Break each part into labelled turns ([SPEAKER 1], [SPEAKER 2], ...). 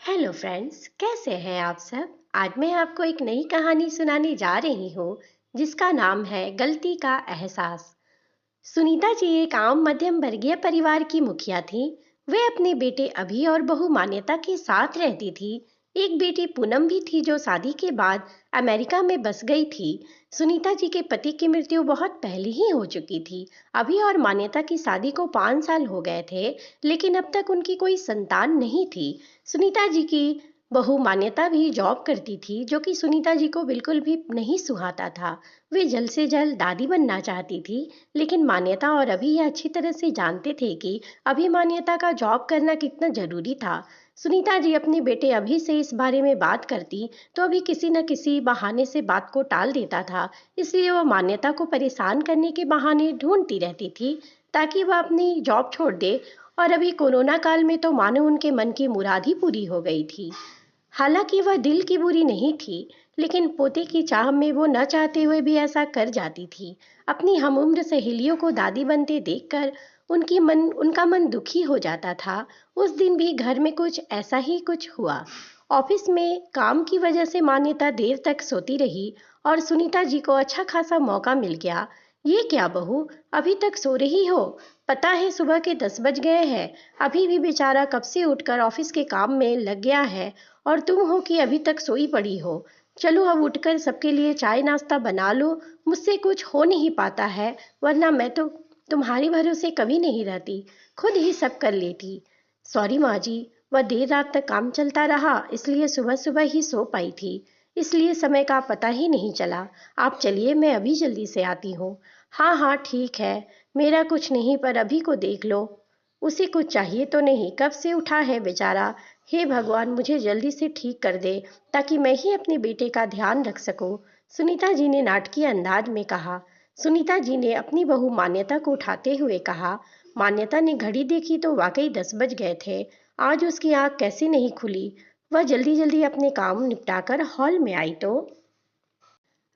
[SPEAKER 1] Hello friends, कैसे हैं आप सब। आज मैं आपको एक नई कहानी सुनाने जा रही हूँ जिसका नाम है गलती का एहसास। सुनीता जी एक आम मध्यम वर्गीय परिवार की मुखिया थी। वे अपने बेटे अभी और बहू मान्यता के साथ रहती थी। एक बेटी पूनम भी थी जो शादी के बाद अमेरिका में बस गई थी। सुनीता जी के पति की मृत्यु बहुत पहले ही हो चुकी थी। अभी और मान्यता की शादी को 5 साल हो गए थे, लेकिन अब तक उनकी कोई संतान नहीं थी। सुनीता जी की बहू मान्यता भी जॉब करती थी, जो कि सुनीता जी को बिल्कुल भी नहीं सुहाता था। वे जल्द से जल्द दादी बनना चाहती थी, लेकिन मान्यता और अभी यह अच्छी तरह से जानते थे कि अभी मान्यता का जॉब करना कितना जरूरी था। सुनीता जी अपने बेटे अभी से इस बारे में बात करती तो अभी किसी न किसी बहाने से बात को टाल देता था। इसलिए वह मान्यता को परेशान करने के बहाने ढूंढती रहती थी ताकि वह अपनी जॉब छोड़ दे। और अभी कोरोना काल में तो मानो उनके मन की मुराद ही पूरी हो गई थी। हालांकि वह दिल की बुरी नहीं थी, लेकिन पोते की चाह में वो न चाहते हुए भी ऐसा कर जाती थी। अपनी हमउम्र सहेलियों को दादी बनते देखकर उनका मन दुखी हो जाता था। उस दिन भी घर में कुछ ऐसा ही कुछ हुआ। ऑफिस में काम की वजह से मान्यता देर तक सोती रही और सुनीता जी को अच्छा खासा मौका मिल गया। ये क्या बहू, अभी तक सो रही हो? पता है सुबह के 10 बज गए हैं। अभी भी बेचारा कब से उठकर ऑफिस के काम में लग गया है और तुम हो कि अभी तक सोई पड़ी हो। चलो अब उठकर सबके लिए चाय नाश्ता बना लो। मुझसे कुछ हो नहीं पाता है, वरना मैं तो तुम्हारे भरोसे कभी नहीं रहती, खुद ही सब कर लेती। सॉरी माँ जी, वह देर रात तक काम चलता रहा, इसलिए सुबह सुबह ही सो पाई थी। इसलिए समय का पता ही नहीं चला। आप चलिए, मैं अभी जल्दी से आती हूँ। हाँ हाँ ठीक है, मेरा कुछ नहीं, पर अभी को देख लो। उसे कुछ चाहिए तो नहीं, कब से उठा है बेचारा। हे भगवान, मुझे जल्दी से ठीक कर दे ताकि मैं ही अपने बेटे का ध्यान रख सकूं। सुनीता जी ने नाटकीय अंदाज में कहा। सुनीता जी ने अपनी बहू मान्यता को उठाते हुए कहा। मान्यता ने घड़ी देखी तो वाकई 10 बज गए थे। आज उसकी आंख कैसे नहीं खुली। वह जल्दी जल्दी अपने काम निपटाकर हॉल में आई तो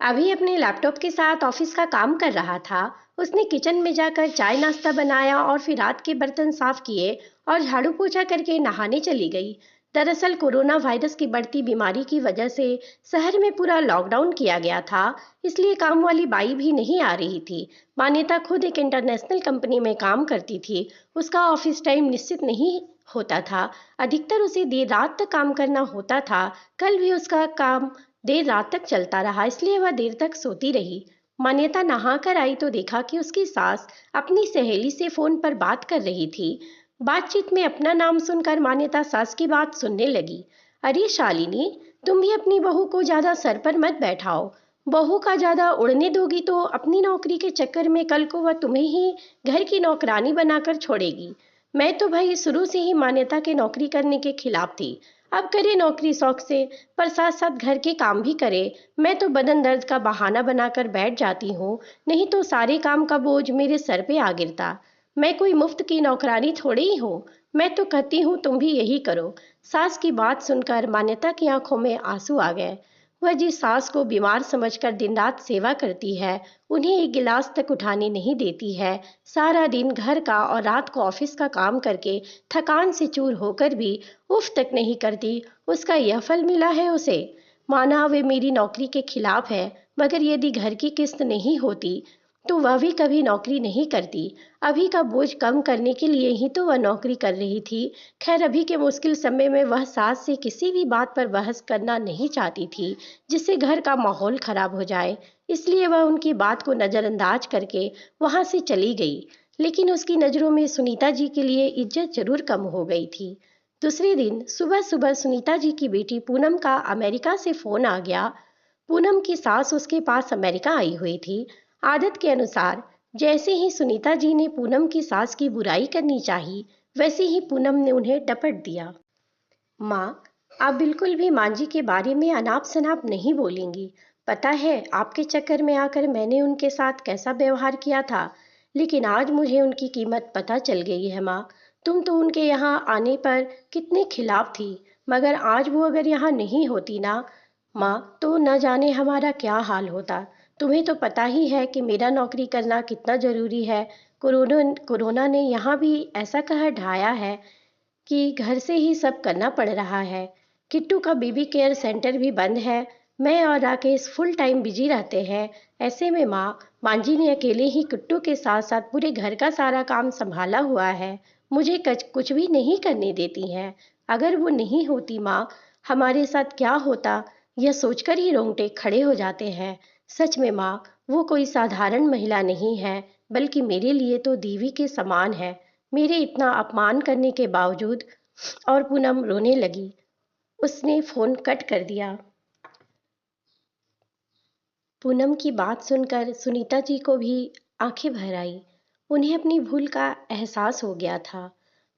[SPEAKER 1] अभी अपने लैपटॉप के साथ ऑफिस का काम कर रहा था। उसने किचन में जाकर चाय नाश्ता बनाया और फिर रात के बर्तन साफ किए और झाड़ू पोछा करके नहाने चली गई। दरअसल कोरोना वायरस की बढ़ती बीमारी की वजह से शहर में पूरा लॉकडाउन किया गया था, इसलिए काम वाली बाई भी नहीं आ रही थी। मान्यता खुद एक इंटरनेशनल कंपनी में काम करती थी। उसका ऑफिस टाइम निश्चित नहीं होता था। अधिकतर उसे देर रात तक काम करना होता था। कल भी उसका काम देर रात तक चलता रहा, इसलिए वह देर तक सोती रही। मान्यता नहाकर आई तो देखा कि उसकी सास अपनी सहेली से फोन पर बात कर रही थी। बातचीत में अपना नाम सुनकर मान्यता सास की बात सुनने लगी। अरे शालिनी, तुम भी अपनी बहू को ज्यादा सर पर मत बैठाओ। बहू का ज्यादा उड़ने दोगी तो अपनी नौकरी के चक्कर में कल को वह तुम्हें ही घर की नौकरानी बनाकर छोड़ेगी। मैं तो भाई शुरू से ही मान्यता के नौकरी करने के खिलाफ थी। अब करे नौकरी शौक से, पर साथ साथ घर के काम भी करे। मैं तो बदन दर्द का बहाना बनाकर बैठ जाती हूँ, नहीं तो सारे काम का बोझ मेरे सर पे आ गिरता। मैं कोई मुफ्त की नौकरानी थोड़ी ही हूँ। मैं तो कहती हूँ तुम भी यही करो। सास की बात सुनकर मान्यता की आंखों में आंसू आ गए। वह जिस सास को बीमार समझकर दिन रात सेवा करती है, उन्हें एक गिलास तक उठाने नहीं देती है, सारा दिन घर का और रात को ऑफिस का काम करके थकान से चूर होकर भी उफ तक नहीं करती, उसका यह फल मिला है उसे। माना वे मेरी नौकरी के खिलाफ है, मगर यदि घर की किस्त नहीं होती तो वह भी कभी नौकरी नहीं करती। अभी का बोझ कम करने के लिए ही तो वह नौकरी कर रही थी। खैर, अभी के मुश्किल समय में वह सास से किसी भी बात पर बहस करना नहीं चाहती थी जिससे घर का माहौल खराब हो जाए। इसलिए वह उनकी बात को नजरअंदाज करके वहां से चली गई। लेकिन उसकी नजरों में सुनीता जी के लिए इज्जत जरूर कम हो गई थी। दूसरे दिन सुबह सुबह सुनीता जी की बेटी पूनम का अमेरिका से फोन आ गया। पूनम की सास उसके पास अमेरिका आई हुई थी। आदत के अनुसार जैसे ही सुनीता जी ने पूनम की सास की बुराई करनी चाही, वैसे ही पूनम ने उन्हें डपट दिया। माँ, आप बिल्कुल भी माँ जी के बारे में अनाप शनाप नहीं बोलेंगी। पता है आपके चक्कर में आकर मैंने उनके साथ कैसा व्यवहार किया था, लेकिन आज मुझे उनकी कीमत पता चल गई है माँ। तुम तो उनके यहाँ आने पर कितने खिलाफ थी, मगर आज वो अगर यहाँ नहीं होती ना माँ, तो न जाने हमारा क्या हाल होता। तुम्हें तो पता ही है कि मेरा नौकरी करना कितना जरूरी है। कोरोना कोरोना ने यहाँ भी ऐसा कहर ढाया है कि घर से ही सब करना पड़ रहा है। किट्टू का बेबी केयर सेंटर भी बंद है। मैं और राकेश फुल टाइम बिजी रहते हैं। ऐसे में मांझी ने अकेले ही किट्टू के साथ साथ पूरे घर का सारा काम संभाला हुआ है। मुझे कुछ भी नहीं करने देती है। अगर वो नहीं होती माँ, हमारे साथ क्या होता, यह सोचकर ही रोंगटे खड़े हो जाते हैं। सच में माँ, वो कोई साधारण महिला नहीं है, बल्कि मेरे लिए तो देवी के समान है। मेरे इतना अपमान करने के बावजूद। और पूनम रोने लगी। उसने फोन कट कर दिया। पूनम की बात सुनकर सुनीता जी को भी आंखें भर आई। उन्हें अपनी भूल का एहसास हो गया था।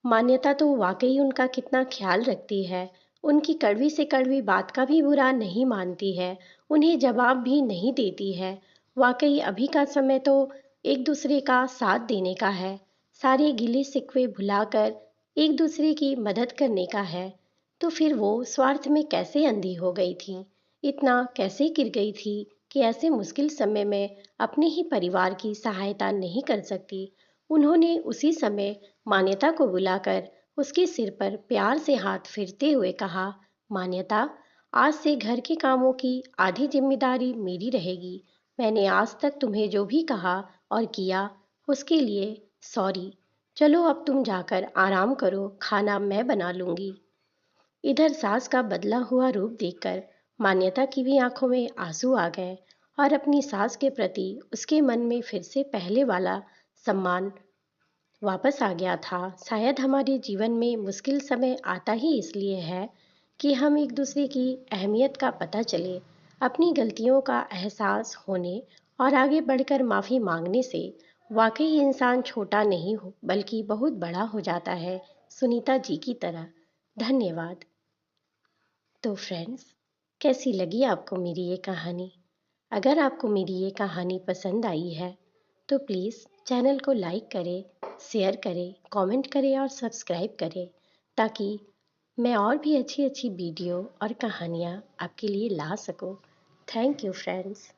[SPEAKER 1] मान्यता तो वाकई उनका कितना ख्याल रखती है। उनकी कड़वी से कड़वी बात का भी बुरा नहीं मानती है। उन्हें जवाब भी नहीं देती है। वाकई अभी का समय तो एक दूसरे का साथ देने का है। सारे गिले शिकवे भुलाकर एक दूसरे की मदद करने का है। तो फिर वो स्वार्थ में कैसे अंधी हो गई थी? इतना कैसे गिर गई थी कि ऐसे मुश्किल समय में अपने ही परिवार की सहायता नहीं कर सकती? उन्होंने उसी समय मान्यता को बुलाकर उसके सिर पर प्यार से हाथ फेरते हुए कहा, मान्यता, आज से घर के कामों की आधी जिम्मेदारी मेरी रहेगी। मैंने आज तक तुम्हें जो भी कहा और किया, उसके लिए सॉरी। चलो अब तुम जाकर आराम करो, खाना मैं बना लूंगी। इधर सास का बदला हुआ रूप देखकर मान्यता की भी आंखों में आंसू आ गए और अपनी सास के प्रति उसके मन में फिर से पहले वाला सम्मान वापस आ गया था। शायद हमारे जीवन में मुश्किल समय आता ही इसलिए है कि हम एक दूसरे की अहमियत का पता चले। अपनी गलतियों का एहसास होने और आगे बढ़कर माफ़ी मांगने से वाकई इंसान छोटा नहीं हो बल्कि बहुत बड़ा हो जाता है, सुनीता जी की तरह। धन्यवाद। तो फ्रेंड्स, कैसी लगी आपको मेरी ये कहानी? अगर आपको मेरी ये कहानी पसंद आई है तो प्लीज़ चैनल को लाइक करें, शेयर करें, कमेंट करें और सब्सक्राइब करें, ताकि मैं और भी अच्छी अच्छी वीडियो और कहानियाँ आपके लिए ला सकूं। Thank you friends.